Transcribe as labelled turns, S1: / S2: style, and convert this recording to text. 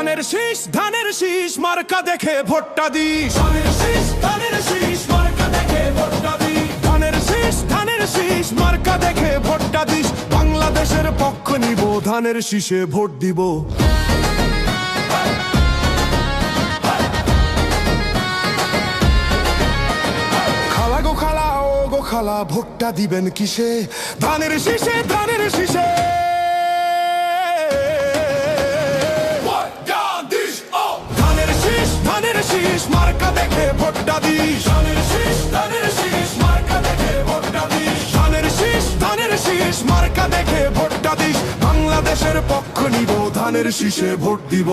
S1: ধানের শীষ মার্কা দেখে ভোটটা দিস। ধানের শীষ ধানের শীষ মার্কা দেখে ভোটটা দিস। ধানের শীষ মার্কা দেখে ভোটটা দিস। বাংলাদেশের পক্ষ নিব, ধানের শীষে ভোট দিব। খালা গো খালা, ও গো খালা, ভোটটা দিবেন কিসে? ধানের শীষে, ধানের শীষে। ধানের শীষ মার্কা দেখে ভোটটা দিস। ধানের শীষ ধানের শীষ মার্কা দেখে ভোটটা দিস। ধানের শীষ ধানের শীষ মার্কা দেখে ভোটটা দিস। বাংলাদেশের পক্ষ নিব, ধানের শীষে ভোট দিব।